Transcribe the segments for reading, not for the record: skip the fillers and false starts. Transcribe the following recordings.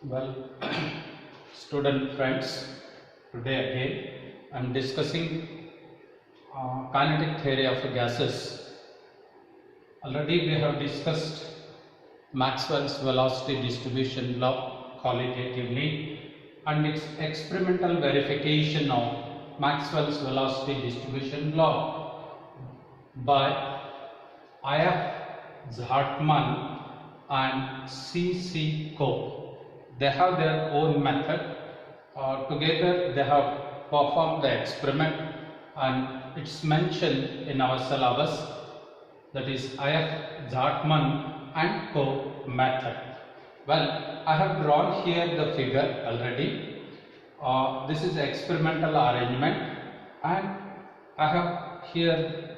Well, student friends, today again I am discussing kinetic theory of gases. Already we have discussed Maxwell's velocity distribution law qualitatively and its experimental verification of Maxwell's velocity distribution law by I.F. Zartman and C.C. Coe. They have their own method. Together they have performed the experiment and it's mentioned in our syllabus, that is I.F. Zartman and Coe method. Well, I have drawn here the figure already. This is experimental arrangement and I have here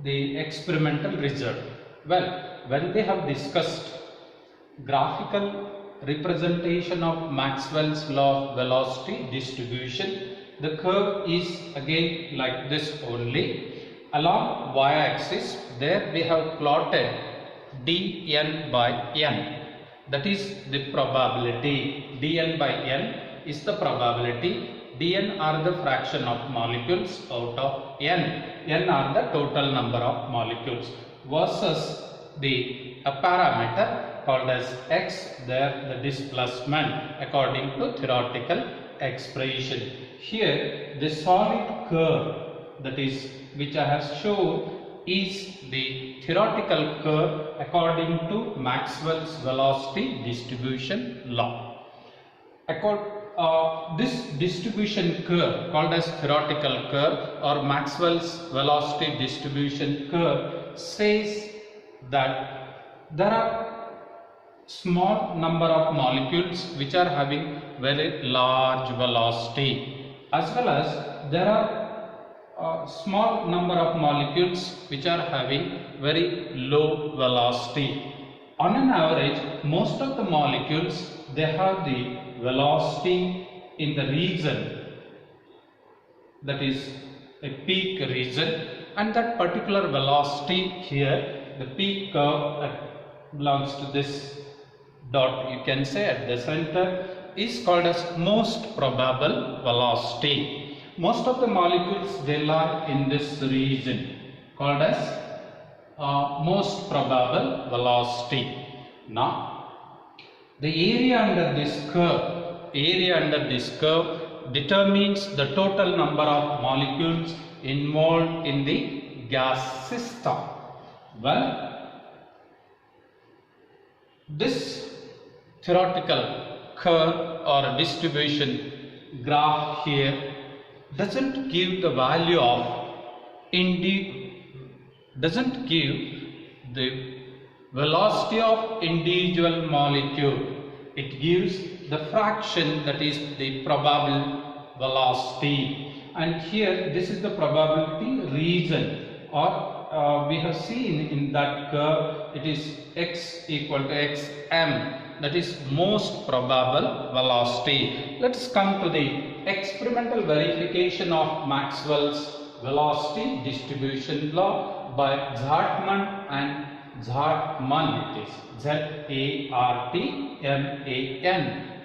the experimental result. Well, when we have discussed graphical representation of Maxwell's law of velocity distribution, the curve is again like this only. Along y-axis, there we have plotted dn by n, that is the probability. Dn by n is the probability. Dn are the fraction of molecules out of n. N are the total number of molecules versus the parameter called as x, there the displacement according to theoretical expression. Here the solid curve, that is which I have shown, is the theoretical curve according to Maxwell's velocity distribution law. This distribution curve called as theoretical curve or Maxwell's velocity distribution curve says that there are small number of molecules which are having very large velocity, as well as there are small number of molecules which are having very low velocity. On an average, most of the molecules, they have the velocity in the region, that is a peak region, and that particular velocity here, the peak curve belongs to this dot, you can say at the center, is called as most probable velocity. Most of the molecules, they lie in this region called as most probable velocity. Now the area under this curve determines the total number of molecules involved in the gas system. Well, this theoretical curve or distribution graph here doesn't give the value of doesn't give the velocity of individual molecule. It gives the fraction, that is the probable velocity, and here this is the probability region, or we have seen in that curve it is x equal to xm, that is most probable velocity. Let us come to the experimental verification of Maxwell's velocity distribution law by Zartman and Zartman, it is Z-A-R-T-M-A-N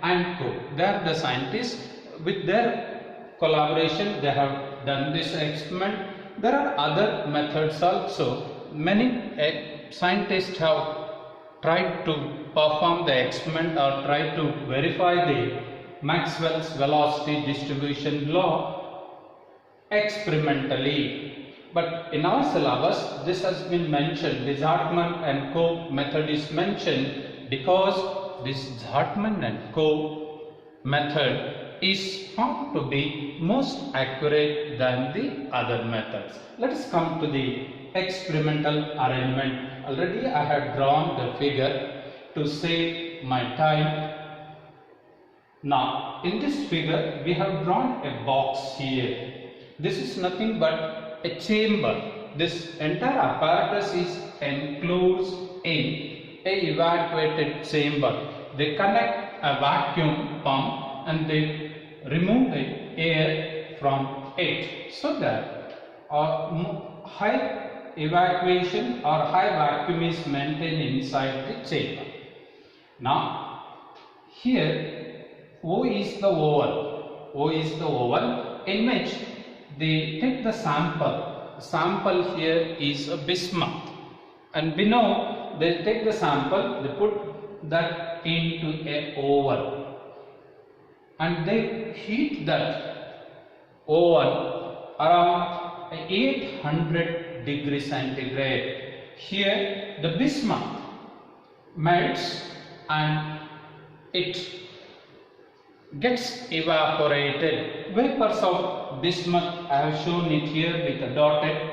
and Coe. They are the scientists. With their collaboration, they have done this experiment. There are other methods also. Many scientists have tried to perform the experiment or tried to verify the Maxwell's velocity distribution law experimentally. But in our syllabus, this has been mentioned. The Zartman and Coe method is mentioned because this Zartman and Coe method is found to be most accurate than the other methods. Let us come to the experimental arrangement. Already I had drawn the figure to save my time. Now in this figure we have drawn a box here. This is nothing but a chamber. This entire apparatus is enclosed in a evacuated chamber. They connect a vacuum pump and they remove the air from it so that high evacuation or high vacuum is maintained inside the chamber. Now Here O is the oval. O is the oval in which they take the sample. The sample here is a bismuth, and below they take the sample, they put that into a oval, and they heat that oval around 800 degrees centigrade. Here the bismuth melts and it gets evaporated. Vapors of bismuth, I have shown it here with a dotted.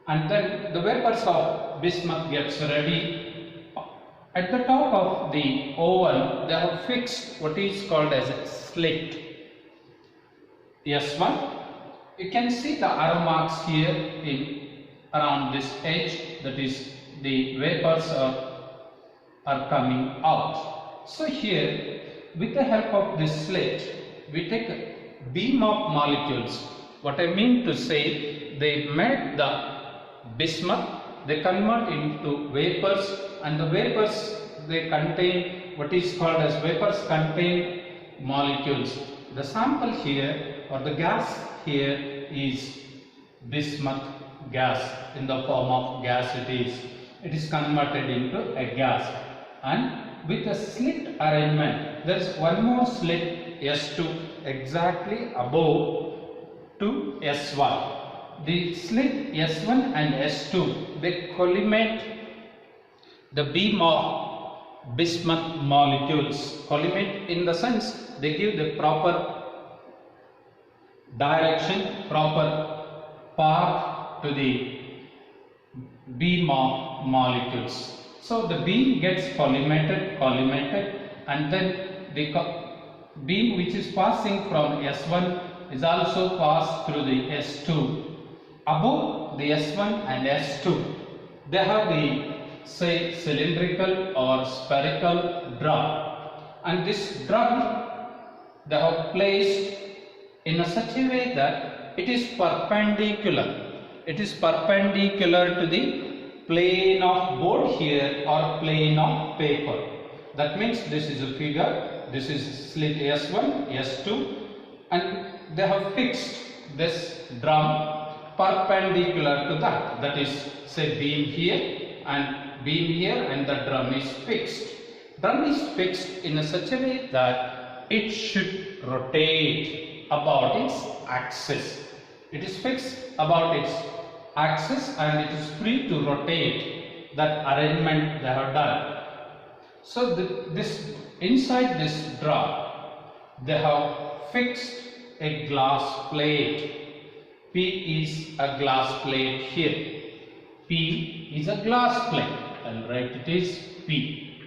And then the vapors of bismuth gets ready. At the top of the oval, they have fixed what is called as a slit. S1. You can see the arrow marks here in around this edge. That is, the vapors are coming out. So here, with the help of this slit, we take a beam of molecules. What I mean to say, they melt the bismuth, they convert into vapors, and the vapors, they contain what is called as vapors contain molecules. The sample here, or the gas here, is bismuth gas. In the form of gas it is converted into a gas. And with a slit arrangement, there is one more slit, S2, exactly above to S1. The slit S1 and S2, they collimate the beam of bismuth molecules. Collimate in the sense they give the proper direction, proper path to the beam of molecules. So the beam gets collimated, and then the beam which is passing from S1 is also passed through the S2. Above the S1 and S2, they have the, say, cylindrical or spherical drum, and this drum they have placed in such a way that it is perpendicular. It is perpendicular to the plane of board here or plane of paper. That means this is a figure, this is slit S1, S2, and they have fixed this drum perpendicular to that. That is, say, beam here, and the drum is fixed. Drum is fixed in such a way that it should rotate about its axis. It is fixed about its axis and it is free to rotate. That arrangement they have done. So inside this drum they have fixed a glass plate. P is a glass plate here. P is a glass plate. I'll write it is P.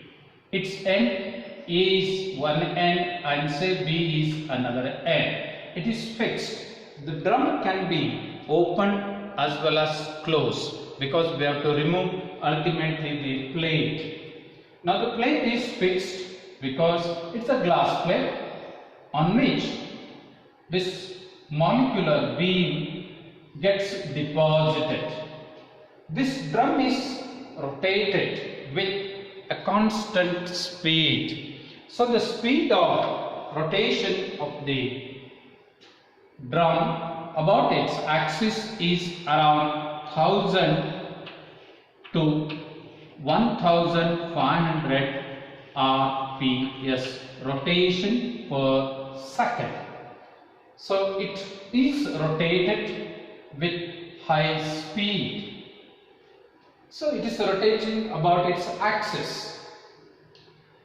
Its end is one end and say B is another end. It is fixed. The drum can be opened as well as closed because we have to remove ultimately the plate. Now the plate is fixed because it's a glass plate on which this molecular beam gets deposited. This drum is rotated with a constant speed. So the speed of rotation of the drum about its axis is around 1000 to 1500 RPS, rotation per second. So it is rotated with high speed. So it is rotating about its axis.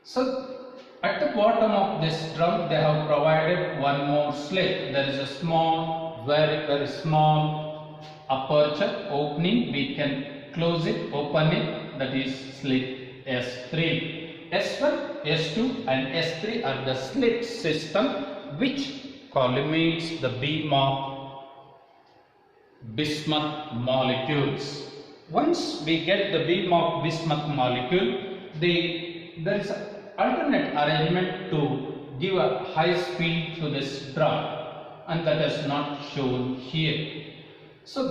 So at the bottom of this drum they have provided one more slit. There is a small, very small aperture opening. We can close it, open it, that is slit S3. S1, S2 and S3 are the slit system which collimates the beam of bismuth molecules. Once we get the beam of bismuth molecule, there is an alternate arrangement to give a high speed to this drum, and that is not shown here. So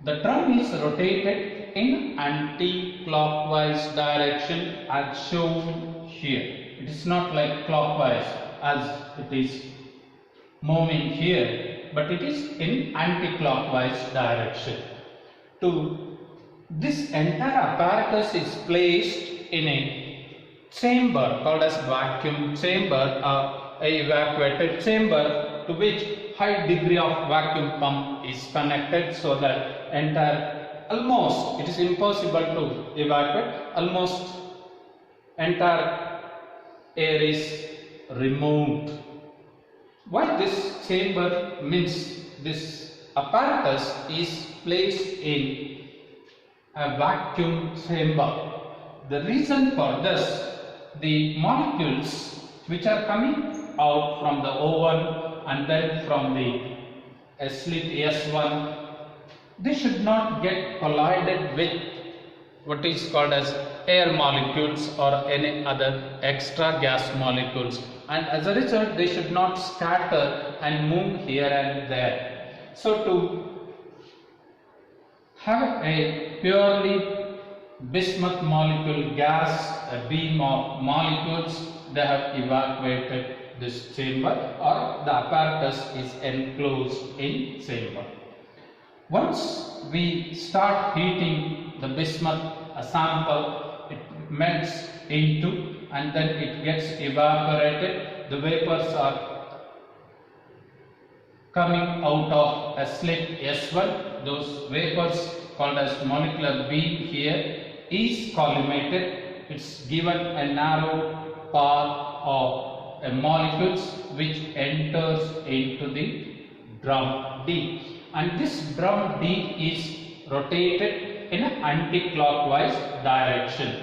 The drum is rotated in anti-clockwise direction as shown here. It is not like clockwise as it is moving here, but it is in anti-clockwise direction. This entire apparatus is placed in a chamber called as vacuum chamber, or a evacuated chamber, to which high degree of vacuum pump is connected, so that almost, it is impossible to evacuate, almost entire air is removed. Why this chamber means this apparatus is placed in a vacuum chamber. The reason for this, the molecules which are coming out from the O1 and then from the slit S1, they should not get collided with what is called as air molecules or any other extra gas molecules, and as a result they should not scatter and move here and there. So to have a purely bismuth molecule gas, a beam of molecules, they have evacuated this chamber, or the apparatus is enclosed in chamber. Once we start heating the bismuth, a sample, it melts into and then it gets evaporated. The vapors are coming out of a slit S1. Those vapors, called as molecular beam here, is collimated. It's given a narrow path of molecules which enters into the drum D, and this drum D is rotated in an anti-clockwise direction.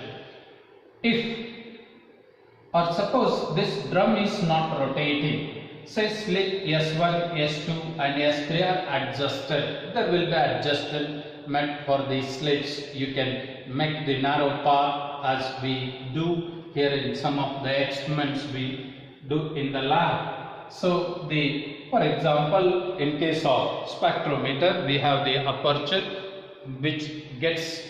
Or suppose this drum is not rotating, say slit S1, S2 and S3 are adjusted, there will be adjustment for these slits. You can make the narrow path as we do here in some of the experiments we do in the lab. So for example, in case of spectrometer, we have the aperture which gets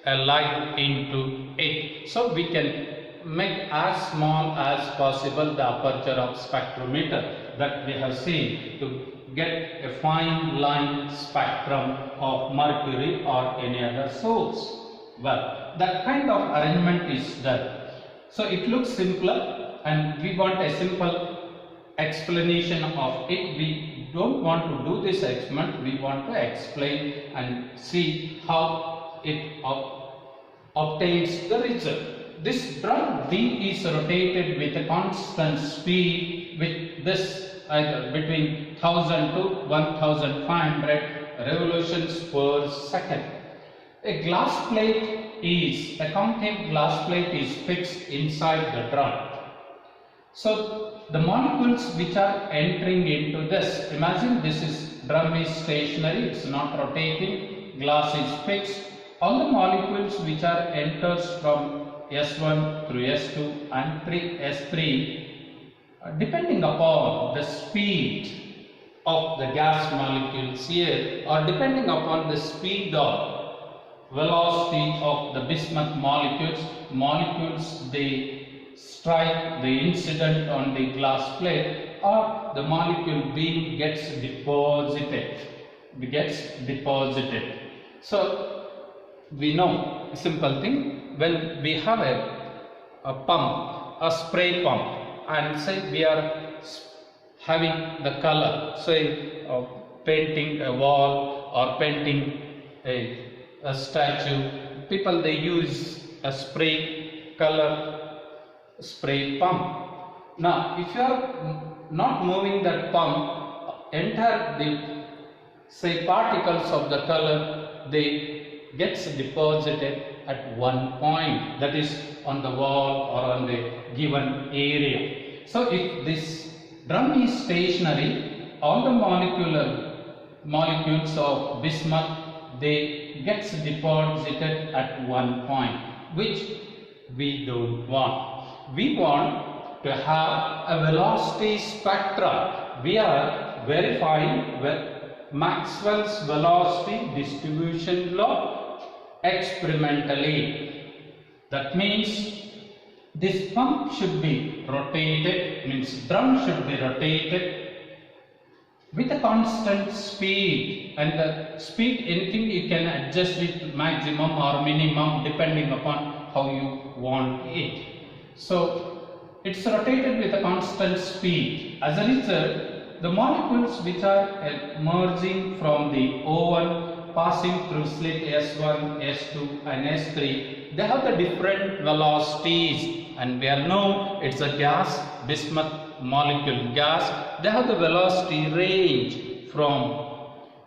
a light into it. So we can make as small as possible the aperture of spectrometer that we have seen to get a fine line spectrum of mercury or any other source. Well, that kind of arrangement is done. So it looks simpler, and we want a simple explanation of it. We don't want to do this experiment, we want to explain and see how it obtains the result. This drum D is rotated with a constant speed, with this either between 1000 to 1500 revolutions per second. A concave glass plate is fixed inside the drum. So the molecules which are entering into this, imagine this drum is stationary, it's not rotating, glass is fixed. All the molecules which are enters from S1 through S2 and S3, depending upon the speed of the gas molecules here, or depending upon the speed of velocity of the bismuth molecules they strike the incident on the glass plate, or the molecule beam gets deposited. So we know a simple thing, when we have a pump, a spray pump, and say we are having the color, say painting a wall or painting a statue, people they use a spray pump. Now if you are not moving that pump, enter the say particles of the color, they gets deposited at one point, that is on the wall or on the given area. So if this drum is stationary, all the molecules of bismuth, they gets deposited at one point, which we don't want. We want to have a velocity spectra. We are verifying Maxwell's velocity distribution law experimentally. That means this pump should be rotated, means drum should be rotated with a constant speed, and the speed, anything you can adjust it maximum or minimum depending upon how you want it. So it's rotated with a constant speed. As a result, the molecules which are emerging from the oven, passing through slit S1, S2 and S3, they have the different velocities, and we all know it's a gas, bismuth molecule gas. They have the velocity range from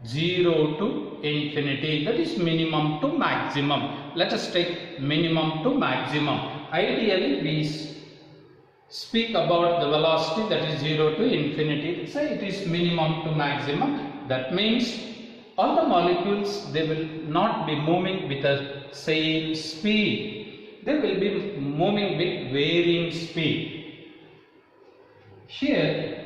0 to infinity, that is minimum to maximum. Let us take minimum to maximum. Ideally we speak about the velocity that is 0 to infinity. Say it is minimum to maximum. That means all the molecules, they will not be moving with the same speed. They will be moving with varying speed. Here,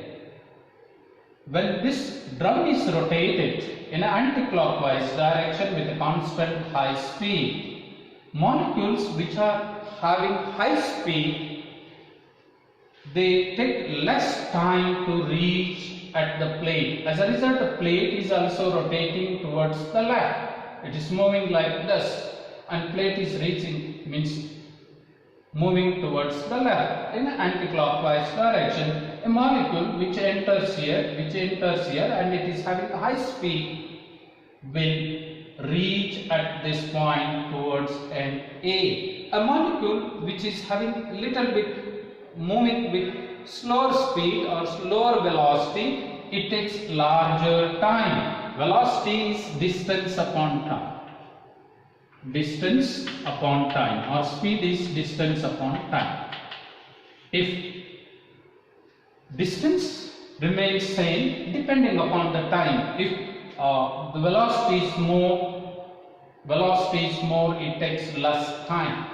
when this drum is rotated in an anti-clockwise direction with a constant high speed, molecules which are having high speed, they take less time to reach at the plate. As a result, the plate is also rotating towards the left. It is moving like this, and plate is reaching, means moving towards the left in an anti-clockwise direction. A molecule which enters here, and it is having a high speed will reach at this point towards an A. A molecule which is having a little bit moving with slower speed or slower velocity, it takes larger time. Velocity is distance upon time. Distance upon time, or speed is distance upon time. If distance remains same depending upon the time, if the velocity is more, it takes less time.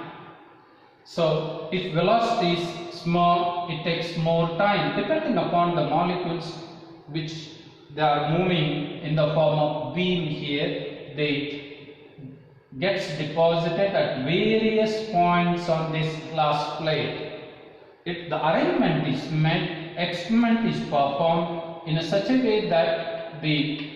So if velocity is small, it takes more time depending upon the molecules which they are moving in the form of beam here. They gets deposited at various points on this glass plate. If the arrangement is met, experiment is performed in such a way that due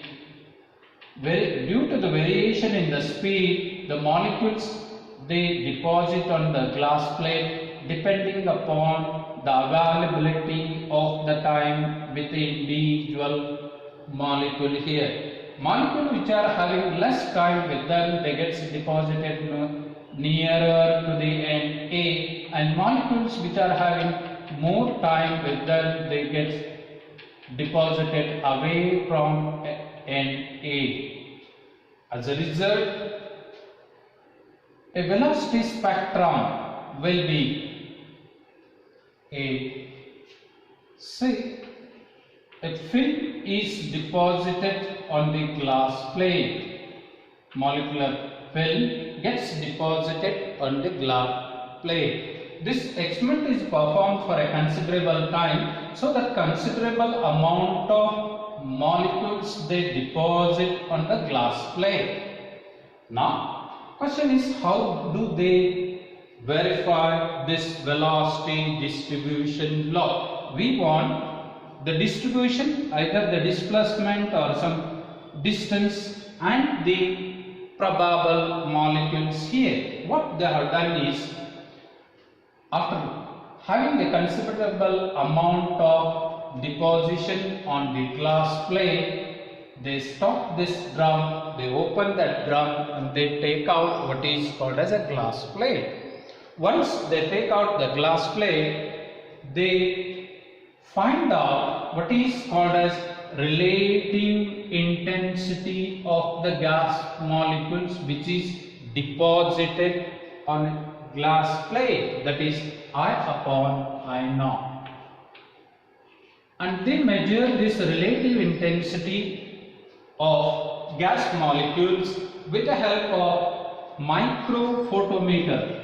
to the variation in the speed, the molecules, they deposit on the glass plate depending upon the availability of the time with the individual molecule here. Molecules which are having less time with them, they get deposited nearer to the end A, and molecules which are having more time with them, they get deposited away from end A. As a result, a velocity spectrum will be a film is deposited on the glass plate. Molecular film gets deposited on the glass plate. This experiment is performed for a considerable time, so that considerable amount of molecules they deposit on the glass plate. Now, question is, how do they verify this velocity distribution law? We want the distribution, either the displacement or some distance, and the probable molecules here. What they have done is, after having a considerable amount of deposition on the glass plate, they stop this drum, they open that drum, and they take out what is called as a glass plate. Once they take out the glass plate, they find out what is called as relative intensity of the gas molecules which is deposited on a glass plate, that is I upon I naught. And they measure this relative intensity of gas molecules with the help of microphotometer.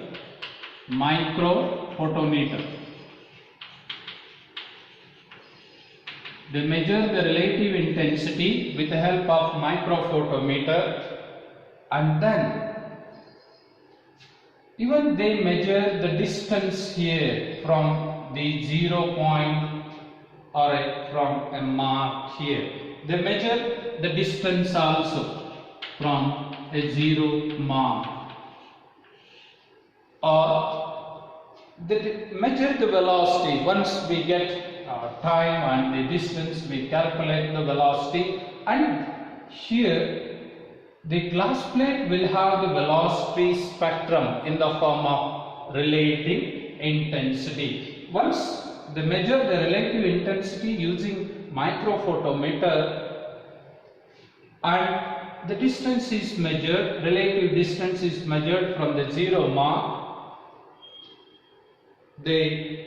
they measure the relative intensity with the help of microphotometer, and then even they measure the distance here from the 0 point or from a mark here. They measure the distance also from a 0 mark, or they measure the velocity. Once we get time and the distance, we calculate the velocity, and here the glass plate will have the velocity spectrum in the form of relative intensity. Once they measure the relative intensity using microphotometer, and the distance is measured, relative distance is measured from the 0 mark, they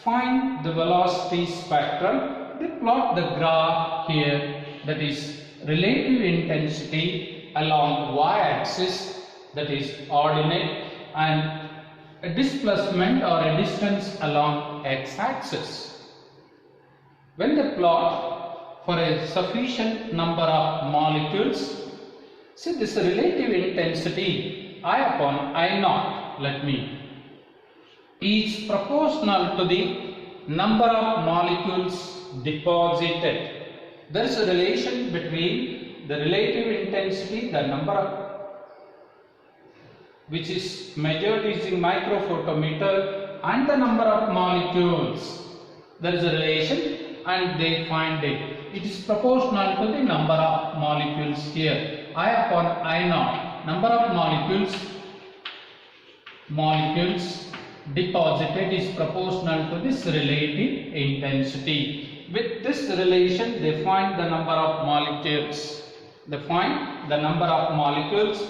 find the velocity spectrum, they plot the graph here, that is relative intensity along y-axis, that is ordinate, and a displacement or a distance along x-axis. When they plot for a sufficient number of molecules, see this relative intensity I upon I naught, let me, is proportional to the number of molecules deposited. There is a relation between the relative intensity, the number of which is measured using microphotometer, and the number of molecules. There is a relation, and they find it. It is proportional to the number of molecules here. I upon I naught, number of molecules deposited is proportional to this relative intensity. With this relation, they find the number of molecules. They find the number of molecules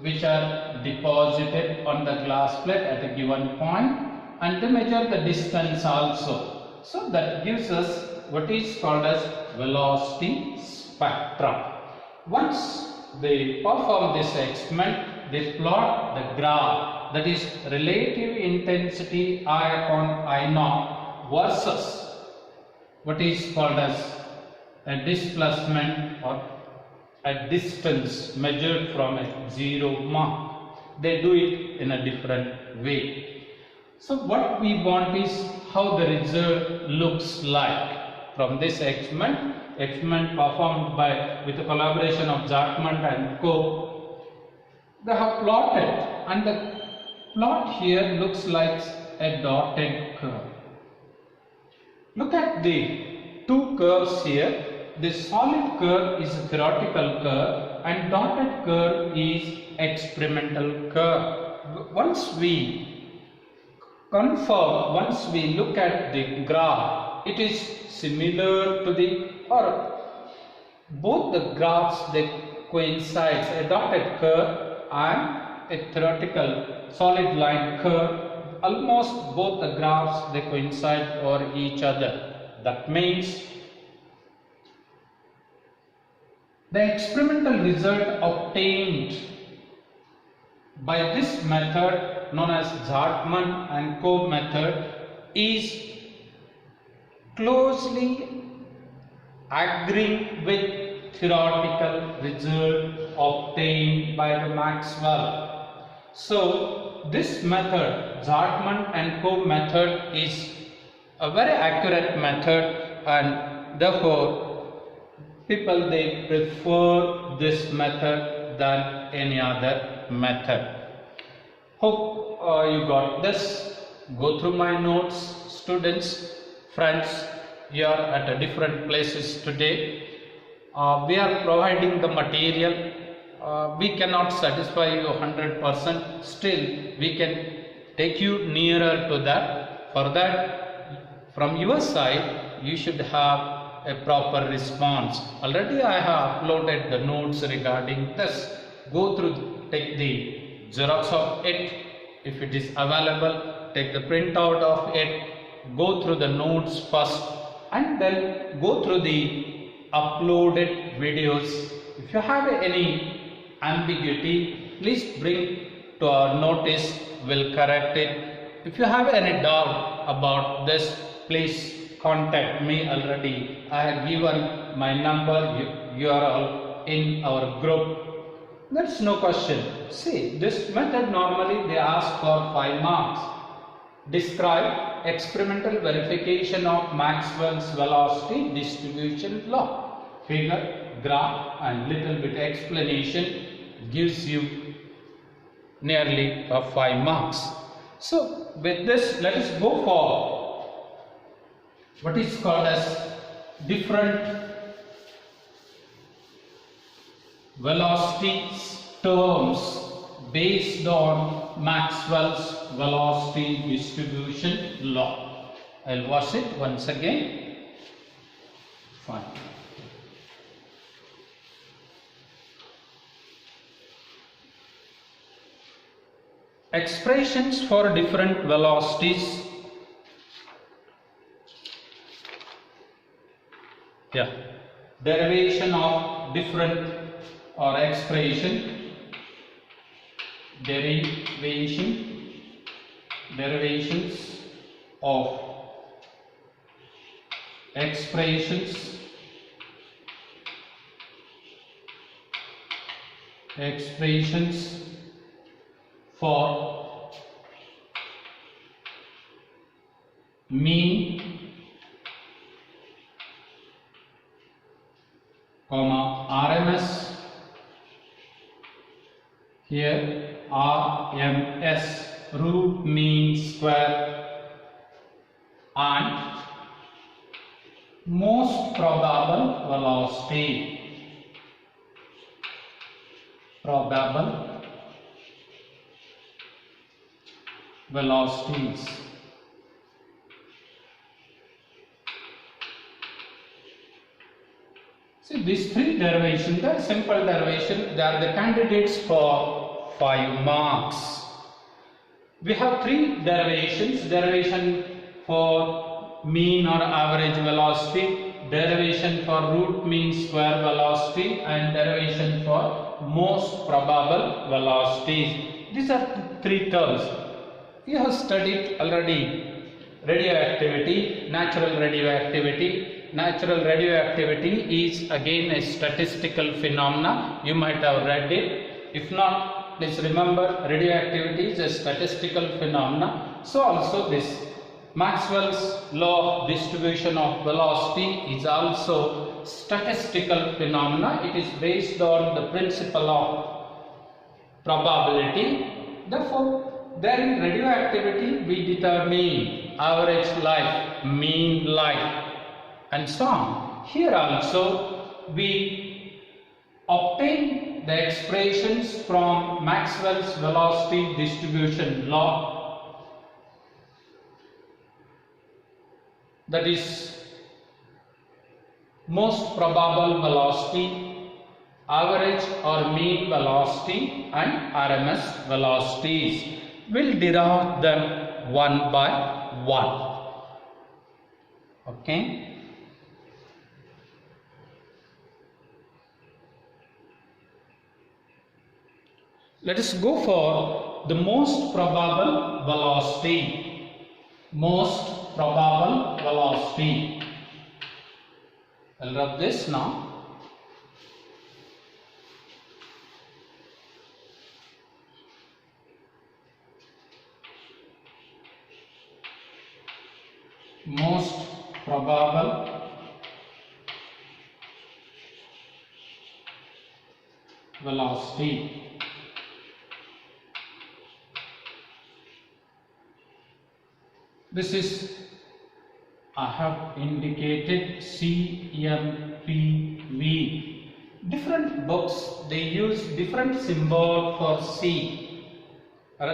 which are deposited on the glass plate at a given point, and they measure the distance also. So that gives us what is called as velocity spectrum. Once they perform this experiment, they plot the graph, that is relative intensity I upon I naught versus what is called as a displacement or a distance measured from a 0 mark. They do it in a different way. So what we want is how the result looks like from this experiment performed with the collaboration of Zartman and co. They have plotted, and the plot here looks like a dotted curve. Look at the two curves here. The solid curve is a theoretical curve and dotted curve is experimental curve. Once we confirm, once we look at the graph, it is similar to the, or both the graphs they coincide, a dotted curve and a theoretical solid line curve. Almost both the graphs they coincide over each other. That means the experimental result obtained by this method known as Zartman and co method is closely agreeing with theoretical result obtained by the Maxwell. So this method, Zartman and co method, is a very accurate method, and therefore people they prefer this method than any other method. Hope you got this. Go through my notes, students, friends. You are at different places today. We are providing the material. We cannot satisfy you 100%. Still, we can take you nearer to that. For that, from your side, you should have a proper response. Already I have uploaded the notes regarding this. Go through, take the xerox of it. If it is available, take the printout of it. Go through the notes first, and then go through the uploaded videos. If you have any ambiguity, please bring to our notice. We'll correct it. If you have any doubt about this, please contact me already. I have given my number, URL in our group. That's no question. See, this method normally they ask for 5 marks. Describe experimental verification of Maxwell's velocity distribution law. Figure, graph and little bit explanation gives you nearly 5 marks. So with this, let us go for what is called as different velocity terms based on Maxwell's velocity distribution law. I'll watch it once again. Fine. Expressions for different velocities. Yeah. Derivation of different or expression. Derivations of expressions for mean, RMS. Here RMS, root mean square, and most probable velocity. Probable velocities. See, these 3 derivations, the simple derivation, they are the candidates for 5 marks. We have 3 derivations: derivation for mean or average velocity, derivation for root mean square velocity, and derivation for most probable velocities. These are the 3 terms. You have studied already radioactivity, natural radioactivity. Natural radioactivity is again a statistical phenomena. You might have read it. If not, please remember, radioactivity is a statistical phenomena. So also this Maxwell's law of distribution of velocity is also statistical phenomena. It is based on the principle of probability. Therefore, there in radioactivity we determine average life, mean life, and so on. Here also we obtain the expressions from Maxwell's velocity distribution law, that is most probable velocity, average or mean velocity, and RMS velocities. We'll derive them one by one. Okay. Let us go for the most probable velocity. Most probable velocity. I'll rub this now. Most probable velocity. This is, I have indicated CMPV. Different books, they use different symbol for C, or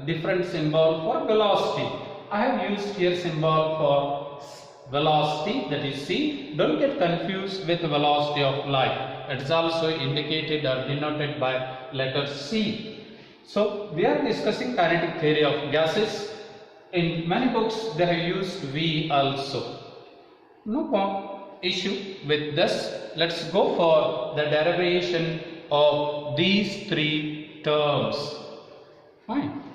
different symbol for velocity. I have used here symbol for velocity, that is C. Don't get confused with velocity of light. It is also indicated or denoted by letter C. So we are discussing kinetic theory of gases. In many books they have used V also. No issue with this. Let's go for the derivation of these 3 terms. Fine.